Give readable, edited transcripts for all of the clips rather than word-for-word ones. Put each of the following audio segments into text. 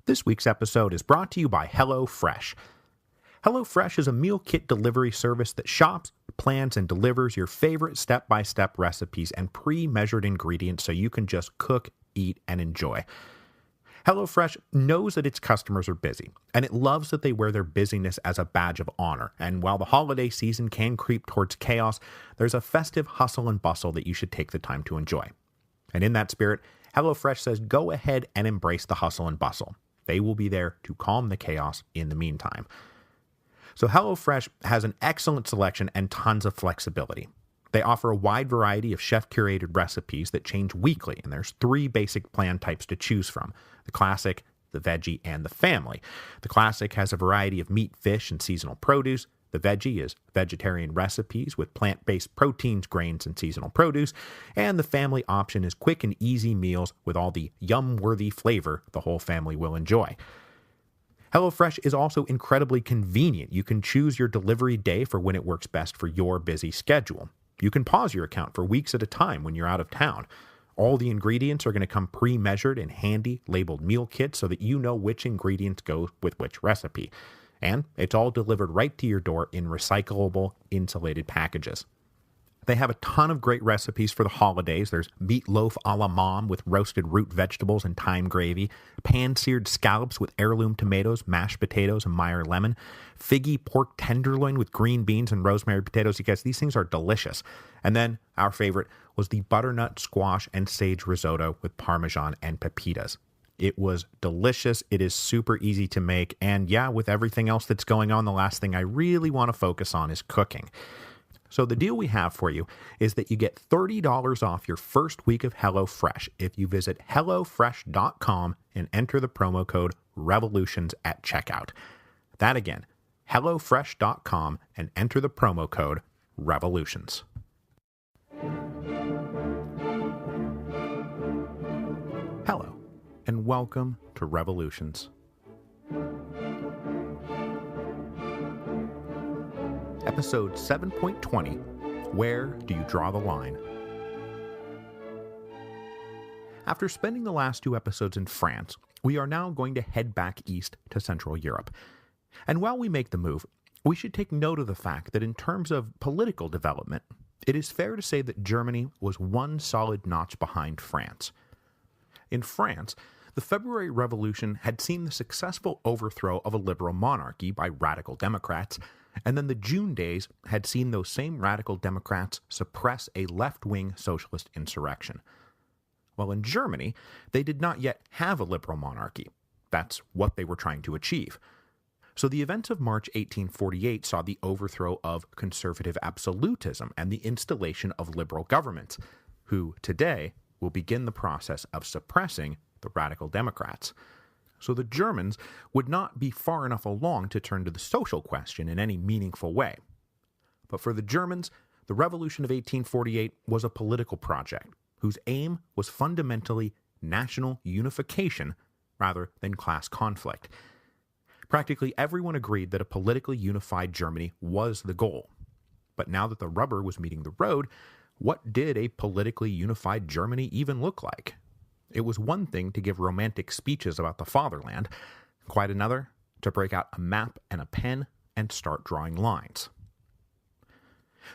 This week's episode is brought to you by HelloFresh. HelloFresh is a meal kit delivery service that shops, plans, and delivers your favorite step-by-step recipes and pre-measured ingredients so you can just cook, eat, and enjoy. HelloFresh knows that its customers are busy, and it loves that they wear their busyness as a badge of honor. And while the holiday season can creep towards chaos, there's a festive hustle and bustle that you should take the time to enjoy. And in that spirit, HelloFresh says go ahead and embrace the hustle and bustle. They will be there to calm the chaos in the meantime. So HelloFresh has an excellent selection and tons of flexibility. They offer a wide variety of chef-curated recipes that change weekly, and there's 3 basic plan types to choose from: the classic, the veggie, and the family. The classic has a variety of meat, fish, and seasonal produce. The veggie is vegetarian recipes with plant-based proteins, grains, and seasonal produce. And the family option is quick and easy meals with all the yum-worthy flavor the whole family will enjoy. HelloFresh is also incredibly convenient. You can choose your delivery day for when it works best for your busy schedule. You can pause your account for weeks at a time when you're out of town. All the ingredients are going to come pre-measured in handy labeled meal kits so that you know which ingredients go with which recipe. And it's all delivered right to your door in recyclable, insulated packages. They have a ton of great recipes for the holidays. There's meatloaf a la mom with roasted root vegetables and thyme gravy, pan-seared scallops with heirloom tomatoes, mashed potatoes, and Meyer lemon, figgy pork tenderloin with green beans and rosemary potatoes. You guys, these things are delicious. And then our favorite was the butternut squash and sage risotto with parmesan and pepitas. It was delicious. It is super easy to make. And yeah, with everything else that's going on, the last thing I really want to focus on is cooking. So the deal we have for you is that you get $30 off your first week of HelloFresh if you visit HelloFresh.com and enter the promo code REVOLUTIONS at checkout. That again, HelloFresh.com and enter the promo code REVOLUTIONS. Hello, and welcome to Revolutions. Episode 7.20, Where Do You Draw the Line? After spending the last 2 episodes in France, we are now going to head back east to Central Europe. And while we make the move, we should take note of the fact that in terms of political development, it is fair to say that Germany was one solid notch behind France. In France, the February Revolution had seen the successful overthrow of a liberal monarchy by radical Democrats, and then the June days had seen those same radical Democrats suppress a left-wing socialist insurrection. While in Germany, they did not yet have a liberal monarchy. That's what they were trying to achieve. So the events of March 1848 saw the overthrow of conservative absolutism and the installation of liberal governments, who today will begin the process of suppressing the radical Democrats. So the Germans would not be far enough along to turn to the social question in any meaningful way. But for the Germans, the Revolution of 1848 was a political project whose aim was fundamentally national unification rather than class conflict. Practically everyone agreed that a politically unified Germany was the goal. But now that the rubber was meeting the road, what did a politically unified Germany even look like? It was one thing to give romantic speeches about the fatherland, quite another to break out a map and a pen and start drawing lines.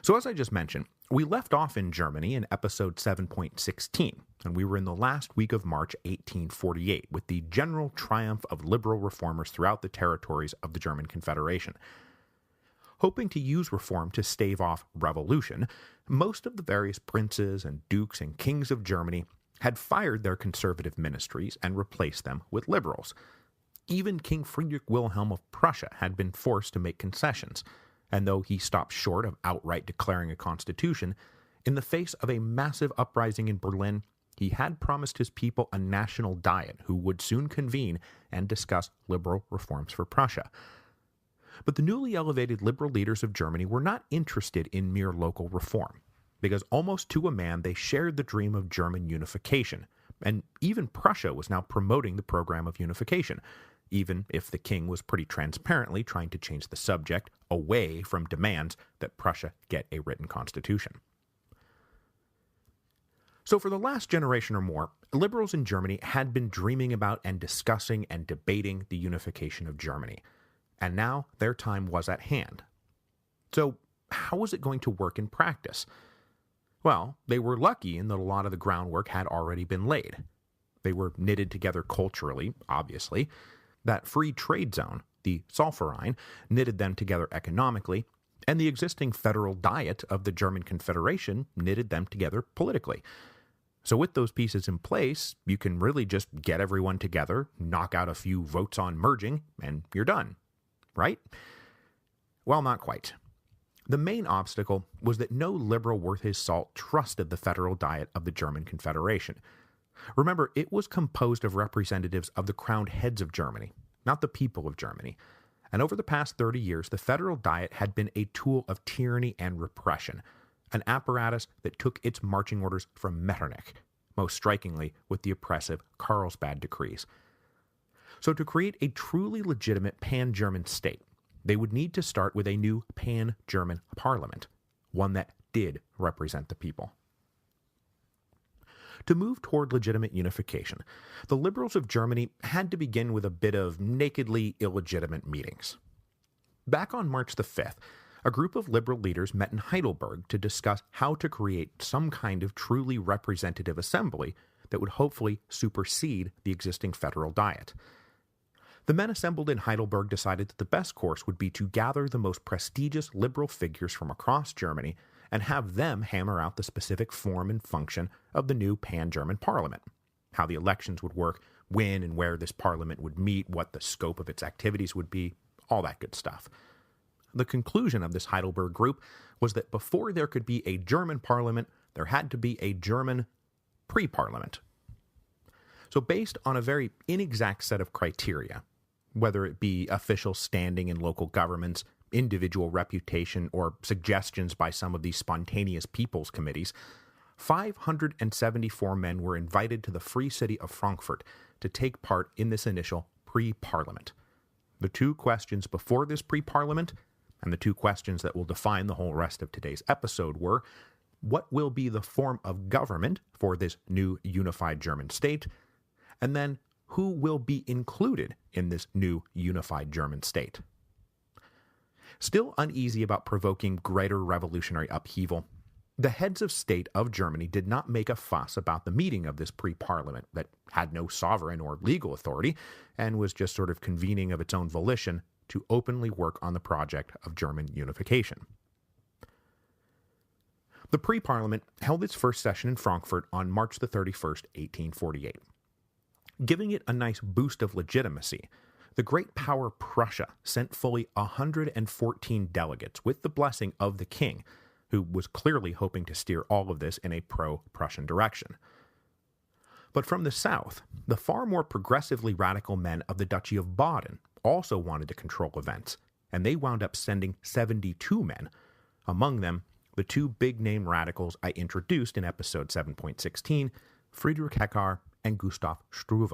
So as I just mentioned, we left off in Germany in episode 7.16, and we were in the last week of March 1848 with the general triumph of liberal reformers throughout the territories of the German Confederation. Hoping to use reform to stave off revolution, most of the various princes and dukes and kings of Germany had fired their conservative ministries and replaced them with liberals. Even King Friedrich Wilhelm of Prussia had been forced to make concessions, and though he stopped short of outright declaring a constitution, in the face of a massive uprising in Berlin, he had promised his people a national diet who would soon convene and discuss liberal reforms for Prussia. But the newly elevated liberal leaders of Germany were not interested in mere local reform, because almost to a man they shared the dream of German unification, and even Prussia was now promoting the program of unification, even if the king was pretty transparently trying to change the subject away from demands that Prussia get a written constitution. So for the last generation or more, liberals in Germany had been dreaming about and discussing and debating the unification of Germany. And now their time was at hand. So how was it going to work in practice? Well, they were lucky in that a lot of the groundwork had already been laid. They were knitted together culturally, obviously. That free trade zone, the Zollverein, knitted them together economically, and the existing federal diet of the German Confederation knitted them together politically. So with those pieces in place, you can really just get everyone together, knock out a few votes on merging, and you're done. Right? Well, not quite. The main obstacle was that no liberal worth his salt trusted the federal diet of the German Confederation. Remember, it was composed of representatives of the crowned heads of Germany, not the people of Germany. And over the past 30 years, the federal diet had been a tool of tyranny and repression, an apparatus that took its marching orders from Metternich, most strikingly with the oppressive Carlsbad decrees. So to create a truly legitimate pan-German state, they would need to start with a new pan-German parliament, one that did represent the people. To move toward legitimate unification, the liberals of Germany had to begin with a bit of nakedly illegitimate meetings. Back on March the 5th, a group of liberal leaders met in Heidelberg to discuss how to create some kind of truly representative assembly that would hopefully supersede the existing federal diet. The men assembled in Heidelberg decided that the best course would be to gather the most prestigious liberal figures from across Germany and have them hammer out the specific form and function of the new pan-German parliament, how the elections would work, when and where this parliament would meet, what the scope of its activities would be, all that good stuff. The conclusion of this Heidelberg group was that before there could be a German parliament, there had to be a German pre-parliament. So based on a very inexact set of criteria, whether it be official standing in local governments, individual reputation, or suggestions by some of these spontaneous people's committees, 574 men were invited to the free city of Frankfurt to take part in this initial pre-parliament. The two questions before this pre-parliament, and the two questions that will define the whole rest of today's episode were, what will be the form of government for this new unified German state, and then who will be included in this new unified German state. Still uneasy about provoking greater revolutionary upheaval, the heads of state of Germany did not make a fuss about the meeting of this pre-parliament that had no sovereign or legal authority and was just sort of convening of its own volition to openly work on the project of German unification. The pre-parliament held its first session in Frankfurt on March the 31st, 1848. Giving it a nice boost of legitimacy, the great power Prussia sent fully 114 delegates with the blessing of the king, who was clearly hoping to steer all of this in a pro-Prussian direction. But from the south, the far more progressively radical men of the Duchy of Baden also wanted to control events, and they wound up sending 72 men, among them the two big-name radicals I introduced in episode 7.16, Friedrich Hecker and Gustav Struve.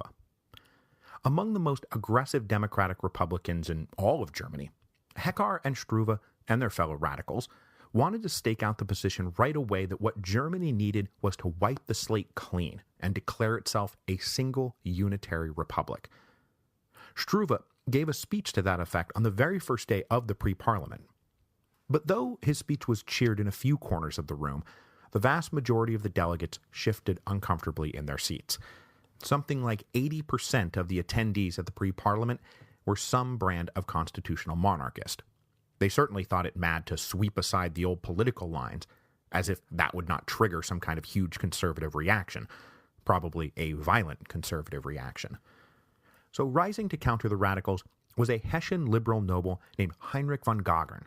Among the most aggressive democratic republicans in all of Germany, Hecker and Struve and their fellow radicals wanted to stake out the position right away that what Germany needed was to wipe the slate clean and declare itself a single unitary republic. Struve gave a speech to that effect on the very first day of the pre-parliament. But though his speech was cheered in a few corners of the room, the vast majority of the delegates shifted uncomfortably in their seats. Something like 80% of the attendees at the pre-parliament were some brand of constitutional monarchist. They certainly thought it mad to sweep aside the old political lines, as if that would not trigger some kind of huge conservative reaction, probably a violent conservative reaction. So rising to counter the radicals was a Hessian liberal noble named Heinrich von Gagarin.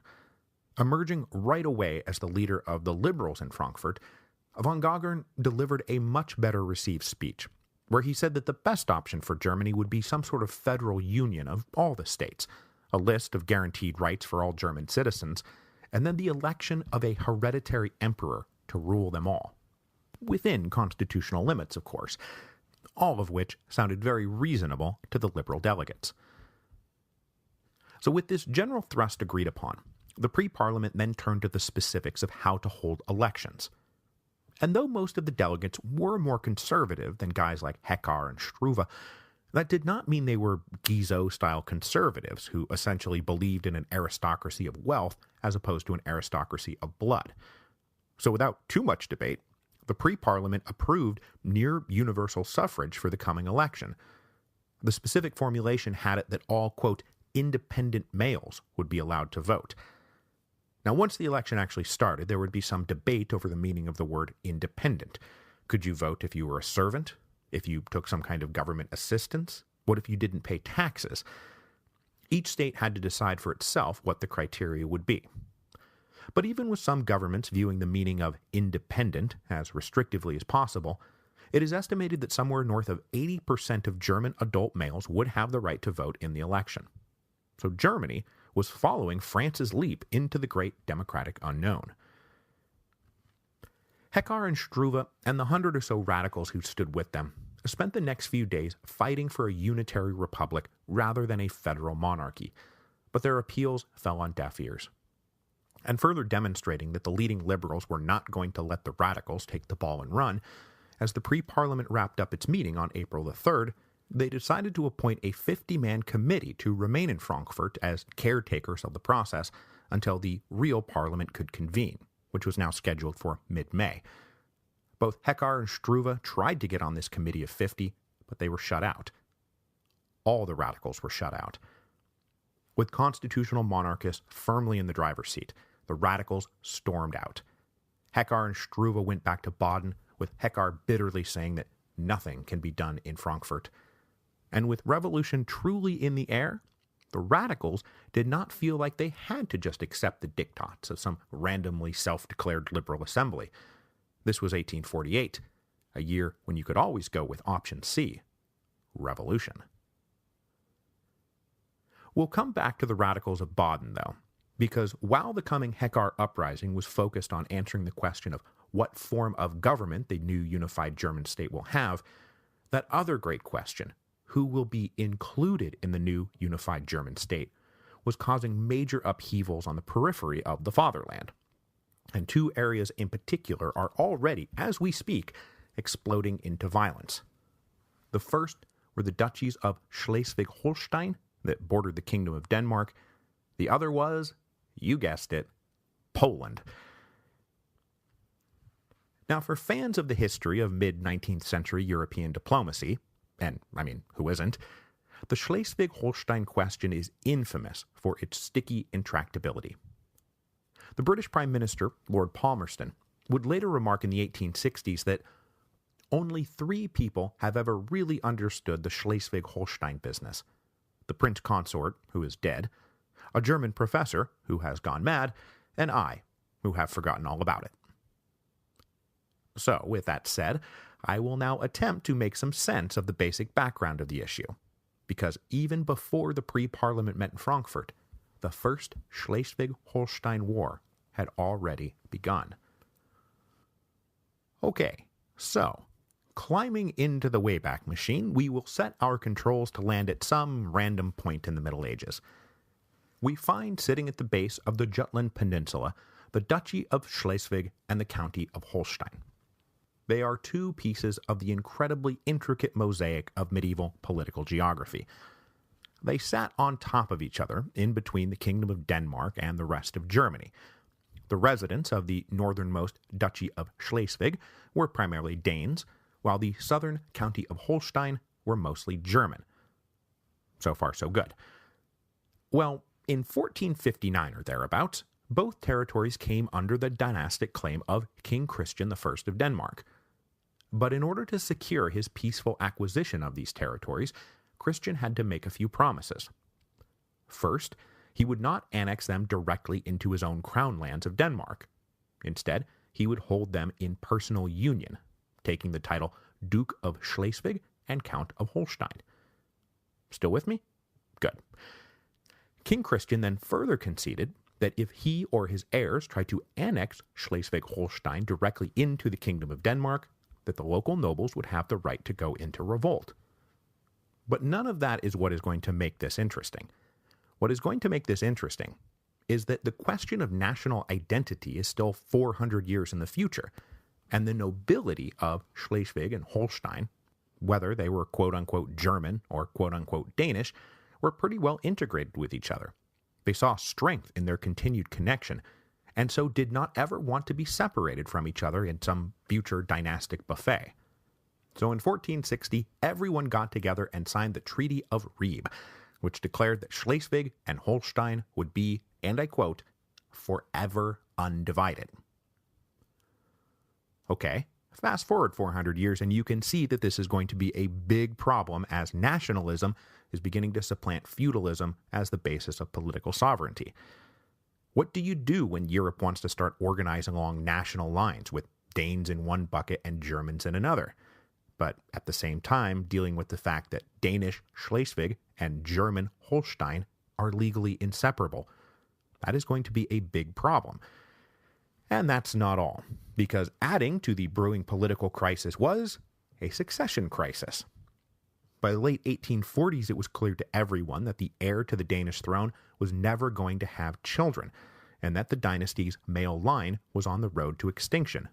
Emerging right away as the leader of the liberals in Frankfurt, von Gagarin delivered a much better received speech, where he said that the best option for Germany would be some sort of federal union of all the states, a list of guaranteed rights for all German citizens, and then the election of a hereditary emperor to rule them all. Within constitutional limits, of course, all of which sounded very reasonable to the liberal delegates. So with this general thrust agreed upon, the pre-parliament then turned to the specifics of how to hold elections. And though most of the delegates were more conservative than guys like Heckar and Struve, that did not mean they were Guizot-style conservatives who essentially believed in an aristocracy of wealth as opposed to an aristocracy of blood. So without too much debate, the pre-Parliament approved near universal suffrage for the coming election. The specific formulation had it that all, quote, independent males would be allowed to vote. Now, once the election actually started, there would be some debate over the meaning of the word independent. Could you vote if you were a servant? If you took some kind of government assistance? What if you didn't pay taxes? Each state had to decide for itself what the criteria would be. But even with some governments viewing the meaning of independent as restrictively as possible, it is estimated that somewhere north of 80% of German adult males would have the right to vote in the election. So Germany was following France's leap into the great democratic unknown. Heckar and Struve and the 100 or so radicals who stood with them spent the next few days fighting for a unitary republic rather than a federal monarchy, but their appeals fell on deaf ears. And further demonstrating that the leading liberals were not going to let the radicals take the ball and run, as the pre-Parliament wrapped up its meeting on April the 3rd, they decided to appoint a 50-man committee to remain in Frankfurt as caretakers of the process until the real Parliament could convene, which was now scheduled for mid-May. Both Heckar and Struve tried to get on this committee of 50, but they were shut out. All the radicals were shut out. With constitutional monarchists firmly in the driver's seat, the radicals stormed out. Heckar and Struve went back to Baden, with Heckar bitterly saying that nothing can be done in Frankfurt. And with revolution truly in the air, the radicals did not feel like they had to just accept the diktats of some randomly self-declared liberal assembly. This was 1848, a year when you could always go with option C, revolution. We'll come back to the radicals of Baden, though, because while the coming Heckar uprising was focused on answering the question of what form of government the new unified German state will have, that other great question, who will be included in the new unified German state, was causing major upheavals on the periphery of the fatherland. And two areas in particular are already, as we speak, exploding into violence. The first were the duchies of Schleswig-Holstein that bordered the Kingdom of Denmark. The other was, you guessed it, Poland. Now, for fans of the history of mid-19th century European diplomacy, and, who isn't, the Schleswig-Holstein question is infamous for its sticky intractability. The British Prime Minister, Lord Palmerston, would later remark in the 1860s that only 3 people have ever really understood the Schleswig-Holstein business: the Prince Consort, who is dead, a German professor, who has gone mad, and I, who have forgotten all about it. So, with that said, I will now attempt to make some sense of the basic background of the issue, because even before the pre-Parliament met in Frankfurt, the First Schleswig-Holstein War had already begun. Okay, so, climbing into the Wayback Machine, we will set our controls to land at some random point in the Middle Ages. We find sitting at the base of the Jutland Peninsula the Duchy of Schleswig and the County of Holstein. They are 2 pieces of the incredibly intricate mosaic of medieval political geography. They sat on top of each other in between the Kingdom of Denmark and the rest of Germany. The residents of the northernmost Duchy of Schleswig were primarily Danes, while the southern County of Holstein were mostly German. So far, so good. Well, in 1459 or thereabouts, both territories came under the dynastic claim of King Christian I of Denmark. But in order to secure his peaceful acquisition of these territories, Christian had to make a few promises. First, he would not annex them directly into his own crown lands of Denmark. Instead, he would hold them in personal union, taking the title Duke of Schleswig and Count of Holstein. Still with me? Good. King Christian then further conceded that if he or his heirs tried to annex Schleswig-Holstein directly into the Kingdom of Denmark, that the local nobles would have the right to go into revolt. But none of that is what is going to make this interesting. What is going to make this interesting is that the question of national identity is still 400 years in the future, and the nobility of Schleswig and Holstein, whether they were quote-unquote German or quote-unquote Danish, were pretty well integrated with each other. They saw strength in their continued connection, and so did not ever want to be separated from each other in some future dynastic buffet. So in 1460, everyone got together and signed the Treaty of Ribe, which declared that Schleswig and Holstein would be, and I quote, forever undivided. Okay, fast forward 400 years and you can see that this is going to be a big problem as nationalism is beginning to supplant feudalism as the basis of political sovereignty. What do you do when Europe wants to start organizing along national lines with Danes in one bucket and Germans in another, but at the same time dealing with the fact that Danish Schleswig and German Holstein are legally inseparable? That is going to be a big problem. And that's not all, because adding to the brewing political crisis was a succession crisis. By the late 1840s, it was clear to everyone that the heir to the Danish throne was never going to have children, and that the dynasty's male line was on the road to extinction.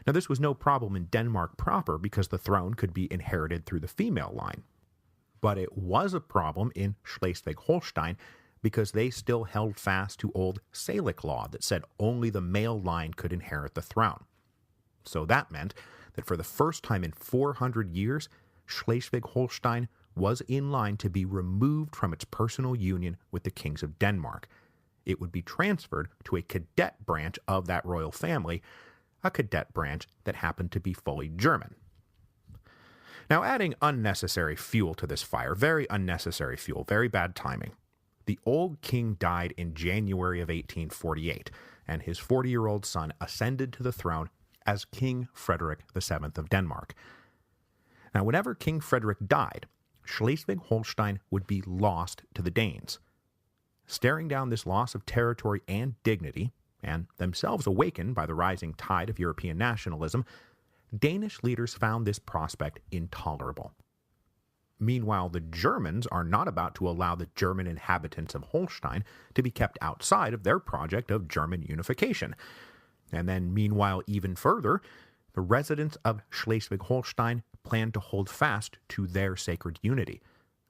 Now, this was no problem in Denmark proper because the throne could be inherited through the female line. But it was a problem in Schleswig-Holstein because they still held fast to old Salic law that said only the male line could inherit the throne. So that meant that for the first time in 400 years, Schleswig-Holstein was in line to be removed from its personal union with the kings of Denmark. It would be transferred to a cadet branch of that royal family, a cadet branch that happened to be fully German. Now, adding unnecessary fuel to this fire, very unnecessary fuel, very bad timing. The old king died in January of 1848, and his 40-year-old son ascended to the throne as King Frederick VII of Denmark. Now, whenever King Frederick died, Schleswig-Holstein would be lost to the Danes. Staring down this loss of territory and dignity, and themselves awakened by the rising tide of European nationalism, Danish leaders found this prospect intolerable. Meanwhile, the Germans are not about to allow the German inhabitants of Holstein to be kept outside of their project of German unification. And then, meanwhile, even further, the residents of Schleswig-Holstein planned to hold fast to their sacred unity.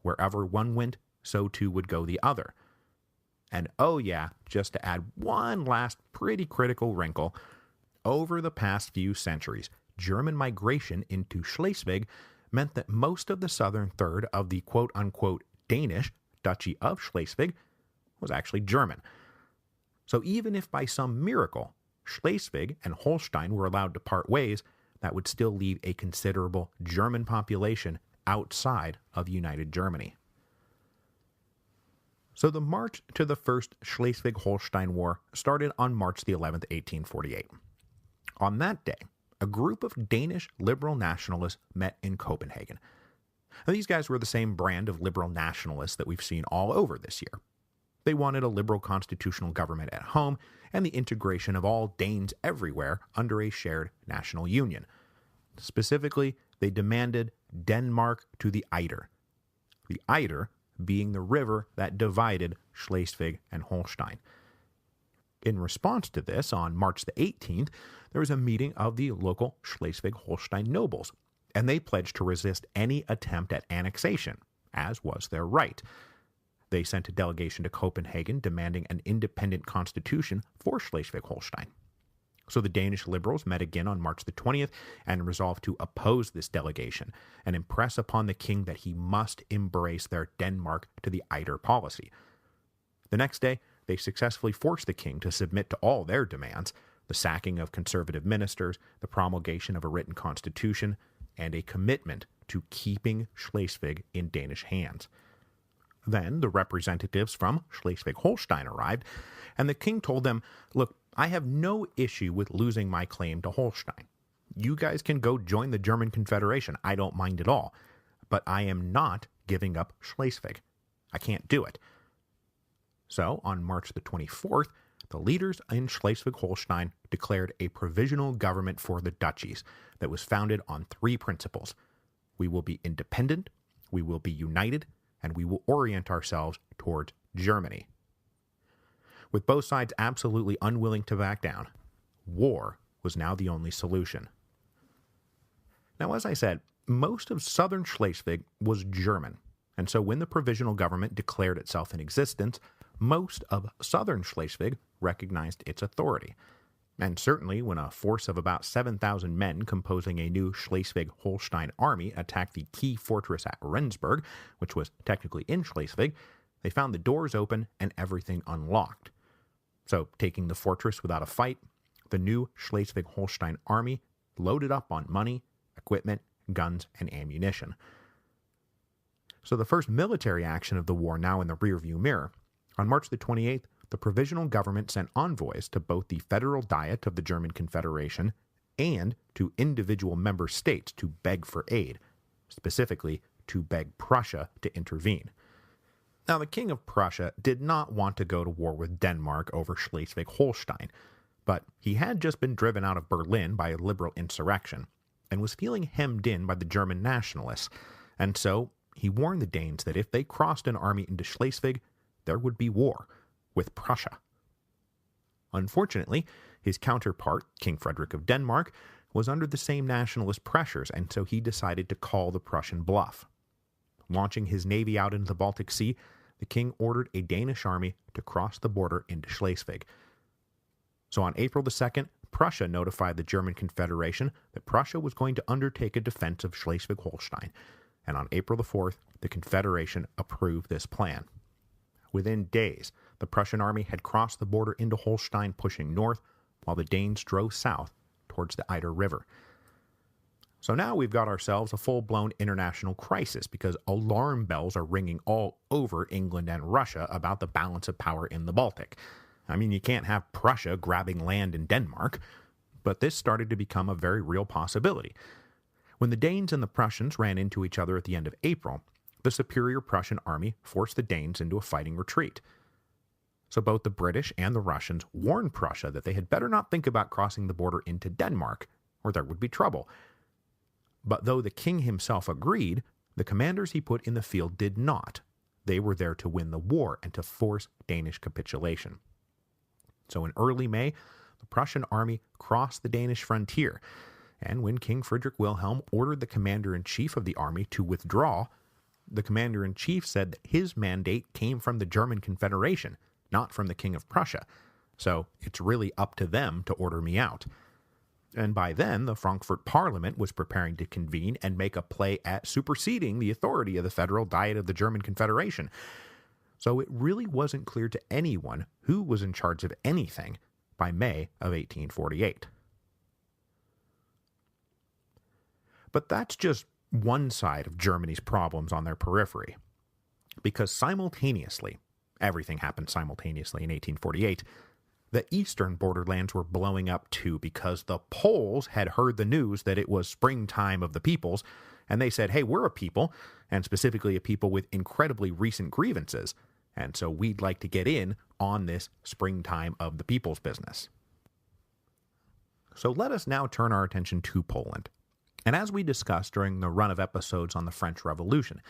Wherever one went, so too would go the other. And oh yeah, just to add one last pretty critical wrinkle, over the past few centuries, German migration into Schleswig meant that most of the southern third of the quote-unquote Danish Duchy of Schleswig was actually German. So even if by some miracle Schleswig and Holstein were allowed to part ways, that would still leave a considerable German population outside of United Germany. So the march to the First Schleswig-Holstein War started on March the 11th, 1848. On that day, a group of Danish liberal nationalists met in Copenhagen. Now, these guys were the same brand of liberal nationalists that we've seen all over this year. They wanted a liberal constitutional government at home and the integration of all Danes everywhere under a shared national union. Specifically, they demanded Denmark to the Eider. The Eider being the river that divided Schleswig and Holstein. In response to this, on March the 18th, there was a meeting of the local Schleswig-Holstein nobles, and they pledged to resist any attempt at annexation, as was their right. They sent a delegation to Copenhagen demanding an independent constitution for Schleswig-Holstein. So the Danish liberals met again on March the 20th and resolved to oppose this delegation and impress upon the king that he must embrace their Denmark to the Eider policy. The next day, they successfully forced the king to submit to all their demands, the sacking of conservative ministers, the promulgation of a written constitution, and a commitment to keeping Schleswig in Danish hands. Then the representatives from Schleswig-Holstein arrived, and the king told them, "Look, I have no issue with losing my claim to Holstein. You guys can go join the German Confederation. I don't mind at all. But I am not giving up Schleswig. I can't do it." So, on March the 24th, the leaders in Schleswig-Holstein declared a provisional government for the duchies that was founded on 3 principles. We will be independent, we will be united, and we will orient ourselves towards Germany. With both sides absolutely unwilling to back down, war was now the only solution. Now, as I said, most of southern Schleswig was German, and so when the provisional government declared itself in existence, most of southern Schleswig recognized its authority. And certainly when a force of about 7,000 men composing a new Schleswig-Holstein army attacked the key fortress at Rendsburg, which was technically in Schleswig, they found the doors open and everything unlocked. So, taking the fortress without a fight, the new Schleswig-Holstein army loaded up on money, equipment, guns, and ammunition. So the first military action of the war now in the rearview mirror, on March the 28th, the provisional government sent envoys to both the Federal Diet of the German Confederation and to individual member states to beg for aid, specifically to beg Prussia to intervene. Now, the King of Prussia did not want to go to war with Denmark over Schleswig-Holstein, but he had just been driven out of Berlin by a liberal insurrection and was feeling hemmed in by the German nationalists, and so he warned the Danes that if they crossed an army into Schleswig, there would be war with Prussia. Unfortunately, his counterpart, King Frederick of Denmark, was under the same nationalist pressures, and so he decided to call the Prussian bluff. Launching his navy out into the Baltic Sea, the king ordered a Danish army to cross the border into Schleswig. So on April the 2nd, Prussia notified the German Confederation that Prussia was going to undertake a defense of Schleswig-Holstein, and on April the 4th, the Confederation approved this plan. Within days, the Prussian army had crossed the border into Holstein, pushing north, while the Danes drove south towards the Eider River. So now we've got ourselves a full-blown international crisis because alarm bells are ringing all over England and Russia about the balance of power in the Baltic. I mean, you can't have Prussia grabbing land in Denmark, but this started to become a very real possibility. When the Danes and the Prussians ran into each other at the end of April, the superior Prussian army forced the Danes into a fighting retreat. So both the British and the Russians warned Prussia that they had better not think about crossing the border into Denmark, or there would be trouble. But though the king himself agreed, the commanders he put in the field did not. They were there to win the war and to force Danish capitulation. So in early May, the Prussian army crossed the Danish frontier, and when King Friedrich Wilhelm ordered the commander-in-chief of the army to withdraw, the commander-in-chief said that his mandate came from the German Confederation, not from the King of Prussia, so it's really up to them to order me out. And by then, the Frankfurt Parliament was preparing to convene and make a play at superseding the authority of the Federal Diet of the German Confederation. So it really wasn't clear to anyone who was in charge of anything by May of 1848. But that's just one side of Germany's problems on their periphery. Because simultaneously, everything happened simultaneously in 1848, the eastern borderlands were blowing up too because the Poles had heard the news that it was springtime of the peoples, and they said, hey, we're a people, and specifically a people with incredibly recent grievances, and so we'd like to get in on this springtime of the people's business. So let us now turn our attention to Poland. And as we discussed during the run of episodes on the French Revolution,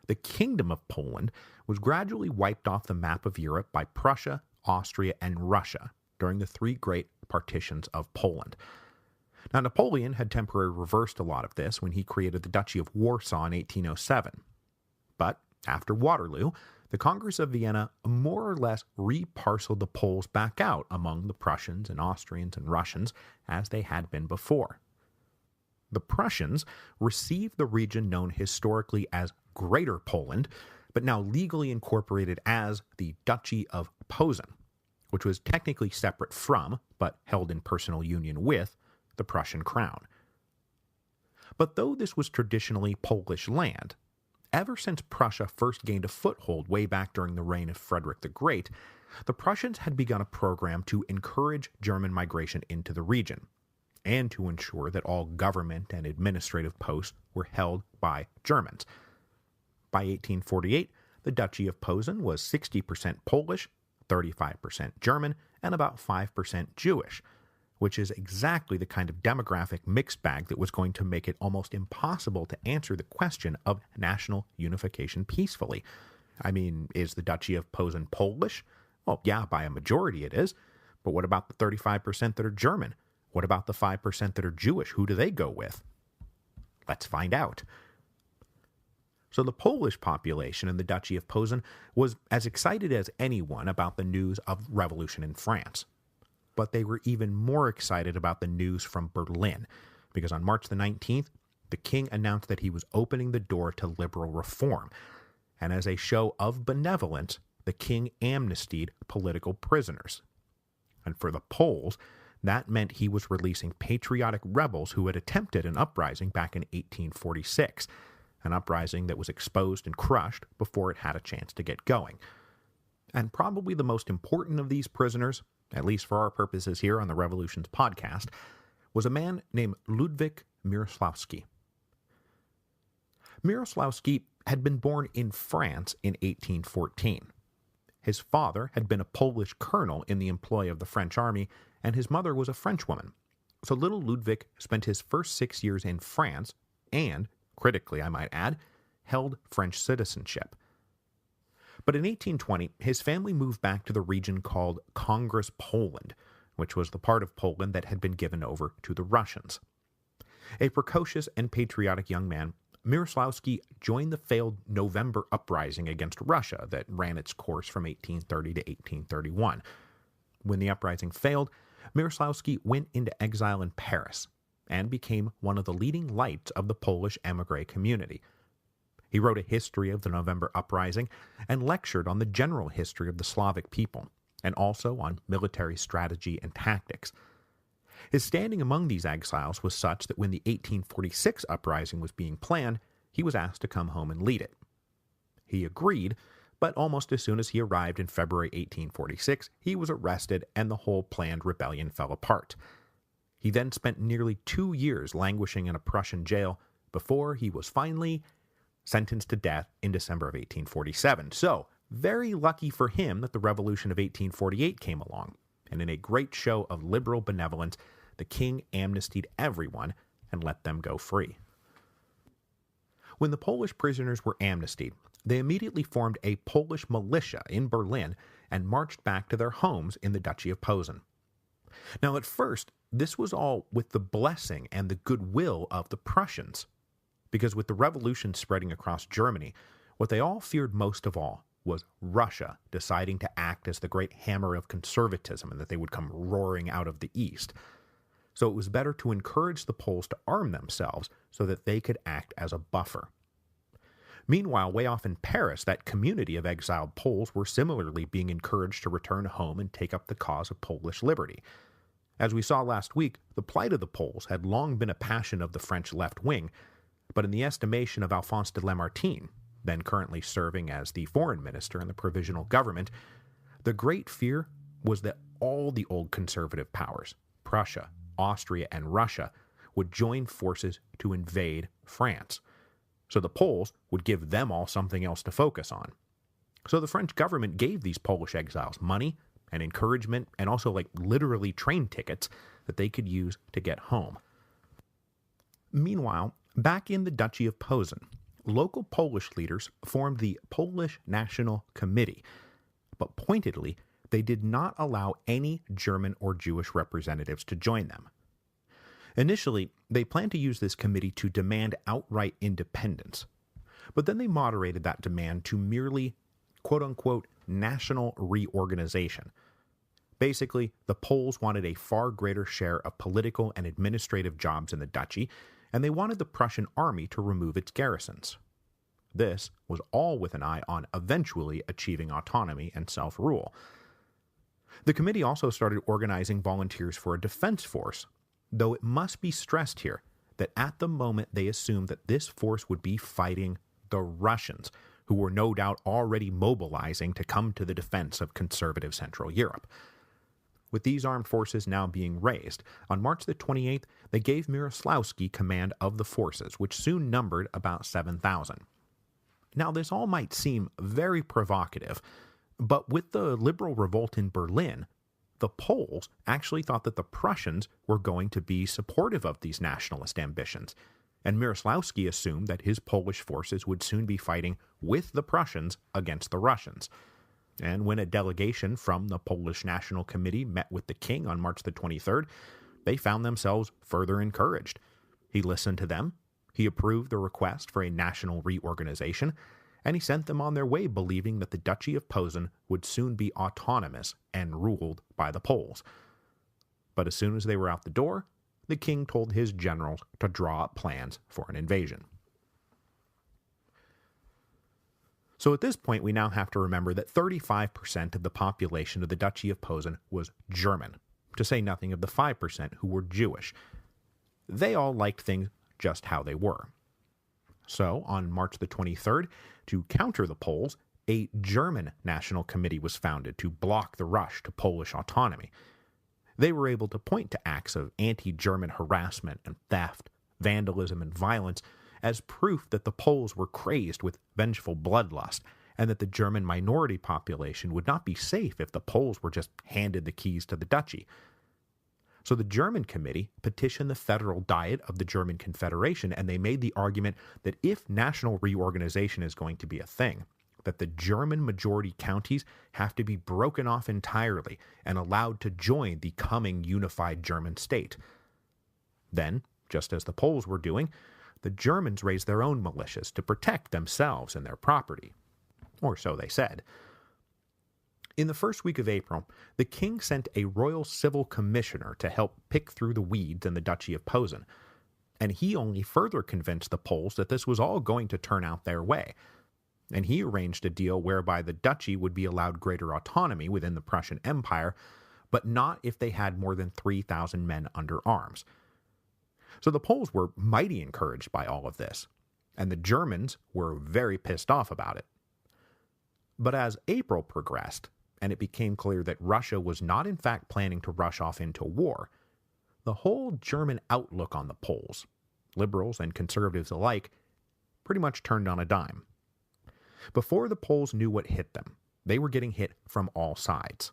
the Kingdom of Poland was gradually wiped off the map of Europe by Prussia, Austria, and Russia during the three great partitions of Poland. Now, Napoleon had temporarily reversed a lot of this when he created the Duchy of Warsaw in 1807. But after Waterloo, the Congress of Vienna more or less reparceled the Poles back out among the Prussians and Austrians and Russians as they had been before. The Prussians received the region known historically as Greater Poland, but now legally incorporated as the Duchy of Posen, which was technically separate from, but held in personal union with, the Prussian crown. But though this was traditionally Polish land, ever since Prussia first gained a foothold way back during the reign of Frederick the Great, the Prussians had begun a program to encourage German migration into the region, and to ensure that all government and administrative posts were held by Germans. By 1848, the Duchy of Posen was 60% Polish, 35% German, and about 5% Jewish, which is exactly the kind of demographic mixed bag that was going to make it almost impossible to answer the question of national unification peacefully. I mean, is the Duchy of Posen Polish? Well, yeah, by a majority it is, but what about the 35% that are German? What about the 5% that are Jewish? Who do they go with? Let's find out. So the Polish population in the Duchy of Posen was as excited as anyone about the news of revolution in France. But they were even more excited about the news from Berlin, because on March the 19th, the king announced that he was opening the door to liberal reform, and as a show of benevolence, the king amnestied political prisoners. And for the Poles, that meant he was releasing patriotic rebels who had attempted an uprising back in 1846, an uprising that was exposed and crushed before it had a chance to get going. And probably the most important of these prisoners, at least for our purposes here on the Revolutions podcast, was a man named Ludwig Miroslav Ski. Miroslav Ski had been born in France in 1814. His father had been a Polish colonel in the employ of the French army, and his mother was a Frenchwoman. So little Ludwig spent his first 6 years in France and, critically I might add, held French citizenship. But in 1820, his family moved back to the region called Congress Poland, which was the part of Poland that had been given over to the Russians. A precocious and patriotic young man, Miroslav Ski joined the failed November uprising against Russia that ran its course from 1830 to 1831. When the uprising failed, Miroslav Ski went into exile in Paris and became one of the leading lights of the Polish émigré community. He wrote a history of the November uprising and lectured on the general history of the Slavic people, and also on military strategy and tactics. His standing among these exiles was such that when the 1846 uprising was being planned, he was asked to come home and lead it. He agreed, but almost as soon as he arrived in February 1846, he was arrested and the whole planned rebellion fell apart. He then spent nearly 2 years languishing in a Prussian jail before he was finally sentenced to death in December of 1847. So, very lucky for him that the Revolution of 1848 came along, and in a great show of liberal benevolence, the king amnestied everyone and let them go free. When the Polish prisoners were amnestied, they immediately formed a Polish militia in Berlin and marched back to their homes in the Duchy of Posen. Now at first, this was all with the blessing and the goodwill of the Prussians, because with the revolution spreading across Germany, what they all feared most of all was Russia deciding to act as the great hammer of conservatism and that they would come roaring out of the east. So it was better to encourage the Poles to arm themselves so that they could act as a buffer. Meanwhile, way off in Paris, that community of exiled Poles were similarly being encouraged to return home and take up the cause of Polish liberty. As we saw last week, the plight of the Poles had long been a passion of the French left wing, but in the estimation of Alphonse de Lamartine, then currently serving as the foreign minister in the Provisional government, the great fear was that all the old conservative powers, Prussia, Austria, and Russia, would join forces to invade France. So the Poles would give them all something else to focus on. So the French government gave these Polish exiles money and encouragement and also literally train tickets that they could use to get home. Meanwhile, back in the Duchy of Posen, local Polish leaders formed the Polish National Committee, but pointedly, they did not allow any German or Jewish representatives to join them. Initially, they planned to use this committee to demand outright independence, but then they moderated that demand to merely, quote-unquote, national reorganization. Basically, the Poles wanted a far greater share of political and administrative jobs in the duchy, and they wanted the Prussian army to remove its garrisons. This was all with an eye on eventually achieving autonomy and self-rule. The committee also started organizing volunteers for a defense force, though it must be stressed here that at the moment they assumed that this force would be fighting the Russians, who were no doubt already mobilizing to come to the defense of conservative Central Europe. With these armed forces now being raised, on March the 28th, they gave Miroslav Ski command of the forces, which soon numbered about 7,000. Now, this all might seem very provocative, but with the liberal revolt in Berlin, the Poles actually thought that the Prussians were going to be supportive of these nationalist ambitions, and Miroslav Ski assumed that his Polish forces would soon be fighting with the Prussians against the Russians. And when a delegation from the Polish National Committee met with the king on March the 23rd, they found themselves further encouraged. He listened to them, he approved the request for a national reorganization, and he sent them on their way believing that the Duchy of Posen would soon be autonomous and ruled by the Poles. But as soon as they were out the door, the king told his generals to draw up plans for an invasion. So at this point, we now have to remember that 35% of the population of the Duchy of Posen was German, to say nothing of the 5% who were Jewish. They all liked things just how they were. So, on March the 23rd, to counter the Poles, a German national committee was founded to block the rush to Polish autonomy. They were able to point to acts of anti-German harassment and theft, vandalism and violence as proof that the Poles were crazed with vengeful bloodlust, and that the German minority population would not be safe if the Poles were just handed the keys to the duchy. So the German committee petitioned the Federal Diet of the German Confederation, and they made the argument that if national reorganization is going to be a thing, that the German majority counties have to be broken off entirely and allowed to join the coming unified German state. Then, just as the Poles were doing, the Germans raised their own militias to protect themselves and their property. Or so they said. In the first week of April, the king sent a royal civil commissioner to help pick through the weeds in the Duchy of Posen, and he only further convinced the Poles that this was all going to turn out their way, and he arranged a deal whereby the duchy would be allowed greater autonomy within the Prussian Empire, but not if they had more than 3,000 men under arms. So the Poles were mighty encouraged by all of this, and the Germans were very pissed off about it. But as April progressed, and it became clear that Russia was not in fact planning to rush off into war, the whole German outlook on the Poles, liberals and conservatives alike, pretty much turned on a dime. Before the Poles knew what hit them, they were getting hit from all sides.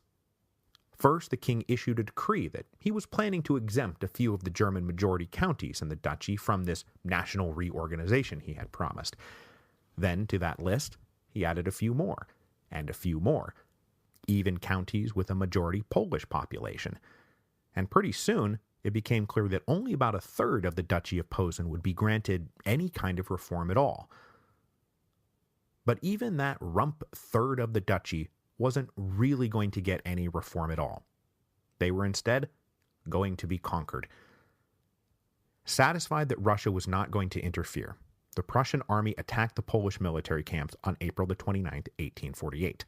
First, the king issued a decree that he was planning to exempt a few of the German majority counties in the duchy from this national reorganization he had promised. Then, to that list, he added a few more, and a few more, even counties with a majority Polish population. And pretty soon, it became clear that only about a third of the Duchy of Posen would be granted any kind of reform at all. But even that rump third of the duchy wasn't really going to get any reform at all. They were instead going to be conquered. Satisfied that Russia was not going to interfere, the Prussian army attacked the Polish military camps on April the 29th, 1848.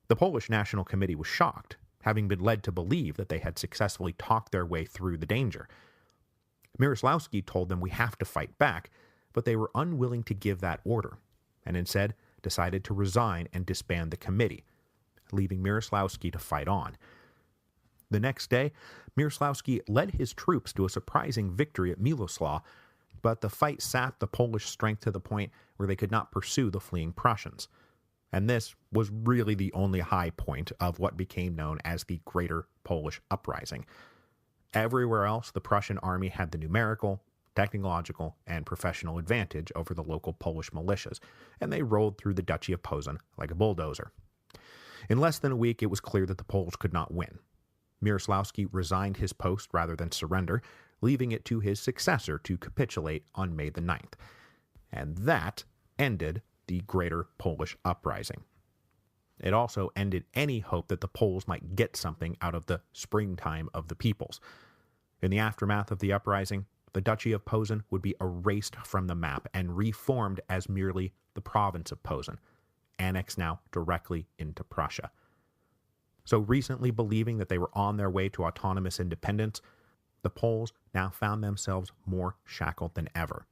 The Polish National Committee was shocked, having been led to believe that they had successfully talked their way through the danger. Miroslav Ski told them we have to fight back, but they were unwilling to give that order, and instead decided to resign and disband the committee, leaving Miroslav Ski to fight on. The next day, Miroslav Ski led his troops to a surprising victory at Miroslav, but the fight sapped the Polish strength to the point where they could not pursue the fleeing Prussians. And this was really the only high point of what became known as the Greater Polish Uprising. Everywhere else, the Prussian army had the numerical, technological, and professional advantage over the local Polish militias, and they rolled through the Duchy of Posen like a bulldozer. In less than a week, it was clear that the Poles could not win. Miroslav Ski resigned his post rather than surrender, leaving it to his successor to capitulate on May the 9th. And that ended the Greater Polish Uprising. It also ended any hope that the Poles might get something out of the springtime of the peoples. In the aftermath of the uprising, the Duchy of Posen would be erased from the map and reformed as merely the province of Posen, annexed now directly into Prussia. So recently believing that they were on their way to autonomous independence, the Poles now found themselves more shackled than ever.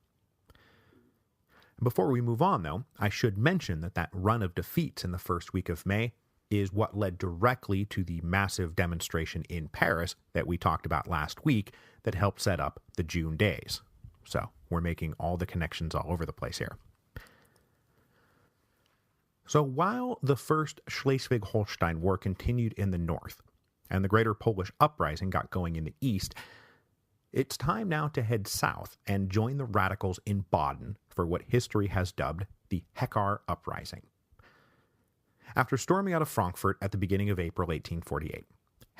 Before we move on, though, I should mention that run of defeats in the first week of May is what led directly to the massive demonstration in Paris that we talked about last week that helped set up the June days. So we're making all the connections all over the place here. So while the First Schleswig-Holstein War continued in the north, and the Greater Polish Uprising got going in the east, it's time now to head south and join the radicals in Baden for what history has dubbed the Hekar Uprising. After storming out of Frankfurt at the beginning of April 1848,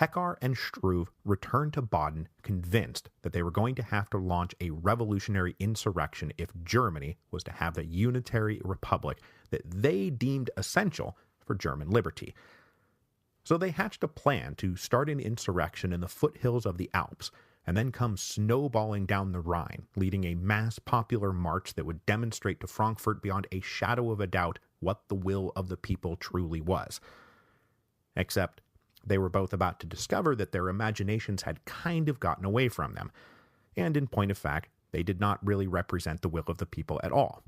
Heckar and Struve returned to Baden convinced that they were going to have to launch a revolutionary insurrection if Germany was to have the unitary republic that they deemed essential for German liberty. So they hatched a plan to start an insurrection in the foothills of the Alps, and then come snowballing down the Rhine, leading a mass popular march that would demonstrate to Frankfurt beyond a shadow of a doubt what the will of the people truly was. Except they were both about to discover that their imaginations had kind of gotten away from them, and in point of fact, they did not really represent the will of the people at all.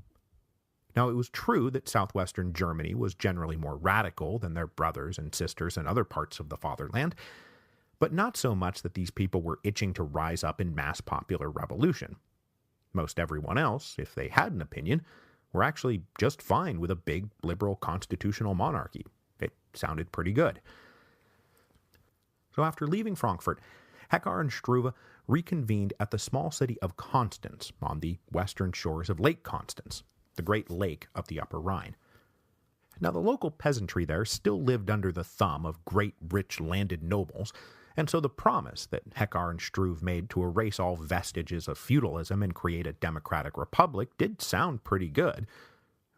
Now, it was true that southwestern Germany was generally more radical than their brothers and sisters in other parts of the fatherland, but not so much that these people were itching to rise up in mass popular revolution. Most everyone else, if they had an opinion, were actually just fine with a big liberal constitutional monarchy. It sounded pretty good. So after leaving Frankfurt, Heckar and Struve reconvened at the small city of Constance on the western shores of Lake Constance, the great lake of the Upper Rhine. Now, the local peasantry there still lived under the thumb of great rich landed nobles, and so the promise that Heckar and Struve made to erase all vestiges of feudalism and create a democratic republic did sound pretty good,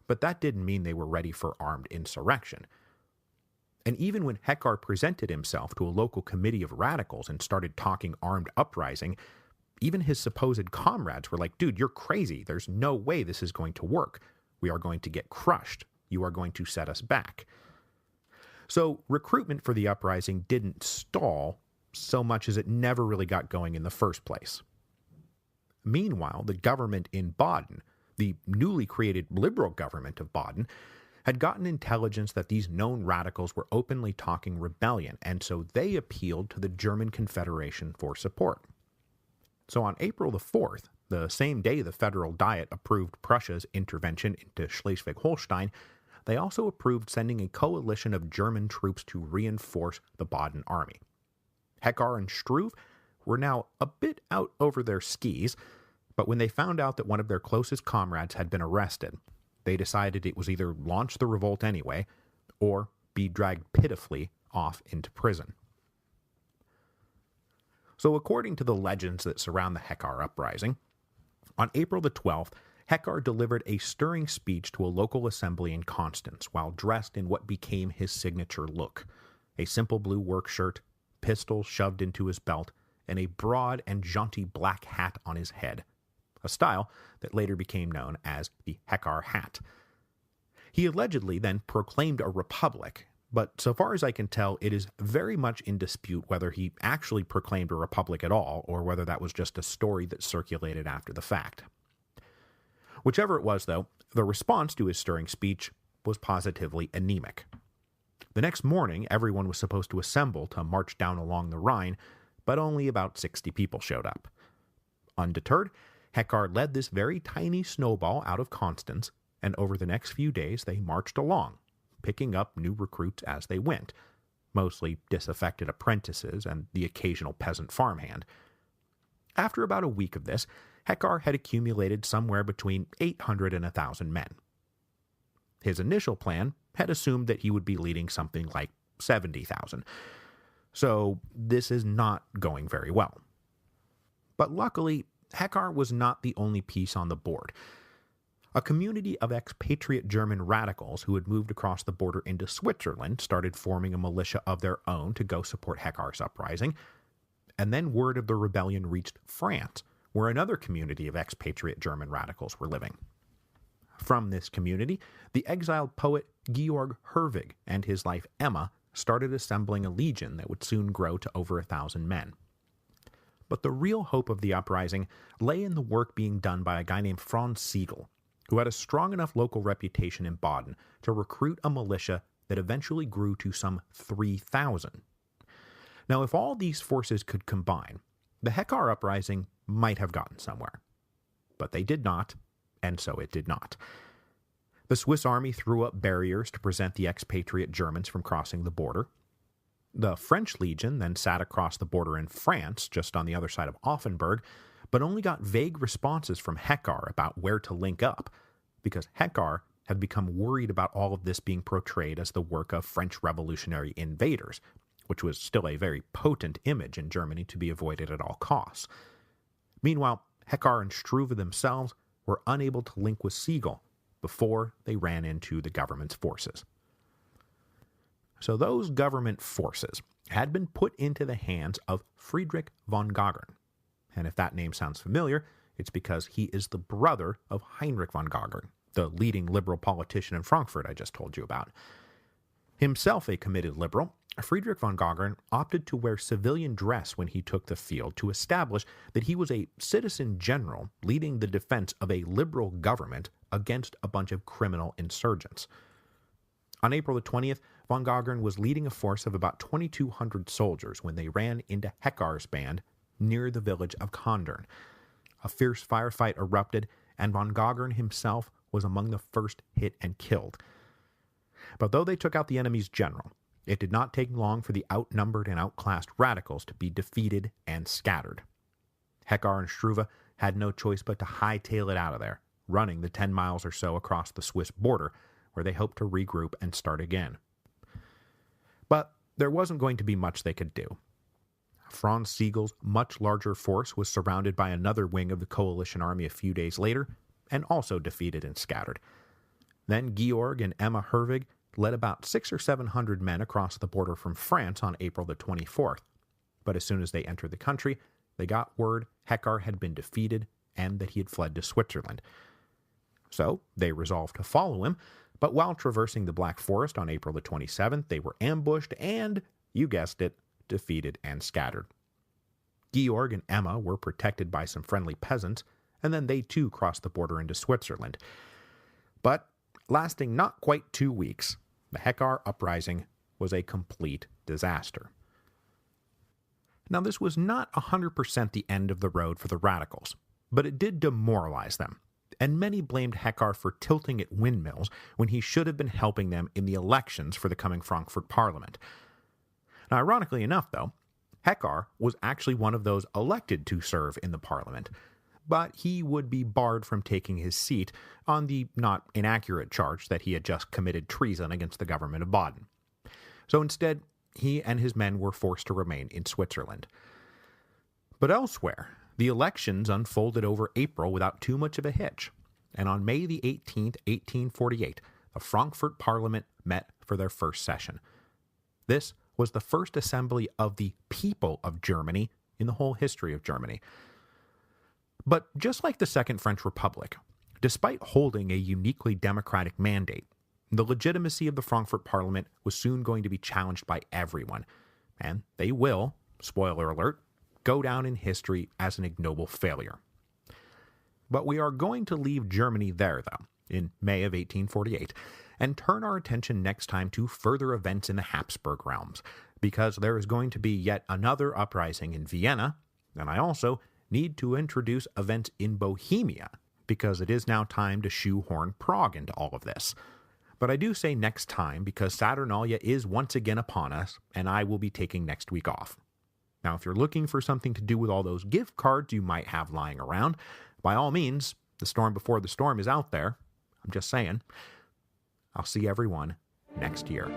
but that didn't mean they were ready for armed insurrection. And even when Heckar presented himself to a local committee of radicals and started talking armed uprising, even his supposed comrades were like, dude, you're crazy. There's no way this is going to work. We are going to get crushed. You are going to set us back. So recruitment for the uprising didn't stall so much as it never really got going in the first place. Meanwhile, the government in Baden, the newly created liberal government of Baden, had gotten intelligence that these known radicals were openly talking rebellion, and so they appealed to the German Confederation for support. So on April the 4th, the same day the Federal Diet approved Prussia's intervention into Schleswig-Holstein, they also approved sending a coalition of German troops to reinforce the Baden army. Heckar and Struve were now a bit out over their skis, but when they found out that one of their closest comrades had been arrested, they decided it was either launch the revolt anyway, or be dragged pitifully off into prison. So according to the legends that surround the Heckar uprising, on April the 12th, Heckar delivered a stirring speech to a local assembly in Constance while dressed in what became his signature look, a simple blue work shirt, pistols shoved into his belt, and a broad and jaunty black hat on his head, a style that later became known as the Heckar hat. He allegedly then proclaimed a republic, but so far as I can tell, it is very much in dispute whether he actually proclaimed a republic at all, or whether that was just a story that circulated after the fact. Whichever it was, though, the response to his stirring speech was positively anemic. The next morning, everyone was supposed to assemble to march down along the Rhine, but only about 60 people showed up. Undeterred, Heckar led this very tiny snowball out of Constance, and over the next few days they marched along, picking up new recruits as they went, mostly disaffected apprentices and the occasional peasant farmhand. After about a week of this, Heckar had accumulated somewhere between 800 and 1,000 men. His initial plan had assumed that he would be leading something like 70,000, so this is not going very well. But luckily, Heckar was not the only piece on the board. A community of expatriate German radicals who had moved across the border into Switzerland started forming a militia of their own to go support Heckar's uprising, and then word of the rebellion reached France, where another community of expatriate German radicals were living. From this community, the exiled poet Georg Herwig and his wife Emma started assembling a legion that would soon grow to over 1,000 men. But the real hope of the uprising lay in the work being done by a guy named Franz Siegel, who had a strong enough local reputation in Baden to recruit a militia that eventually grew to some 3,000. Now, if all these forces could combine, the Heckar uprising might have gotten somewhere. But they did not, and so it did not. The Swiss army threw up barriers to prevent the expatriate Germans from crossing the border. The French legion then sat across the border in France, just on the other side of Offenburg, but only got vague responses from Heckar about where to link up, because Heckar had become worried about all of this being portrayed as the work of French revolutionary invaders, which was still a very potent image in Germany to be avoided at all costs. Meanwhile, Heckar and Struve themselves were unable to link with Siegel before they ran into the government's forces. So those government forces had been put into the hands of Friedrich von Gagarin. And if that name sounds familiar, it's because he is the brother of Heinrich von Gagarin, the leading liberal politician in Frankfurt I just told you about. Himself a committed liberal, Friedrich von Gagarin opted to wear civilian dress when he took the field to establish that he was a citizen general leading the defense of a liberal government against a bunch of criminal insurgents. On April the 20th, von Gagarin was leading a force of about 2,200 soldiers when they ran into Heckar's band near the village of Kondern. A fierce firefight erupted, and von Gagarin himself was among the first hit and killed. But though they took out the enemy's general, it did not take long for the outnumbered and outclassed radicals to be defeated and scattered. Heckar and Struve had no choice but to hightail it out of there, running the 10 miles or so across the Swiss border, where they hoped to regroup and start again. But there wasn't going to be much they could do. Franz Siegel's much larger force was surrounded by another wing of the coalition army a few days later, and also defeated and scattered. Then Georg and Emma Herwig led about 600 or 700 men across the border from France on April the 24th. But as soon as they entered the country, they got word Heckar had been defeated and that he had fled to Switzerland. So they resolved to follow him, but while traversing the Black Forest on April the 27th, they were ambushed and, you guessed it, defeated and scattered. Georg and Emma were protected by some friendly peasants, and then they too crossed the border into Switzerland. But lasting not quite 2 weeks, the Heckar uprising was a complete disaster. Now, this was not 100% the end of the road for the radicals, but it did demoralize them, and many blamed Heckar for tilting at windmills when he should have been helping them in the elections for the coming Frankfurt Parliament. Now, ironically enough, though, Heckar was actually one of those elected to serve in the Parliament, but he would be barred from taking his seat on the not inaccurate charge that he had just committed treason against the government of Baden. So instead, he and his men were forced to remain in Switzerland. But elsewhere, the elections unfolded over April without too much of a hitch, and on May the 18th, 1848, the Frankfurt Parliament met for their first session. This was the first assembly of the people of Germany in the whole history of Germany. But just like the Second French Republic, despite holding a uniquely democratic mandate, the legitimacy of the Frankfurt Parliament was soon going to be challenged by everyone, and they will, spoiler alert, go down in history as an ignoble failure. But we are going to leave Germany there, though, in May of 1848, and turn our attention next time to further events in the Habsburg realms, because there is going to be yet another uprising in Vienna, and I also need to introduce events in Bohemia, because it is now time to shoehorn Prague into all of this. But I do say next time because Saturnalia is once again upon us, and I will be taking next week off. Now, if you're looking for something to do with all those gift cards you might have lying around, by all means, the storm before the storm is out there. I'm just saying. I'll see everyone next year.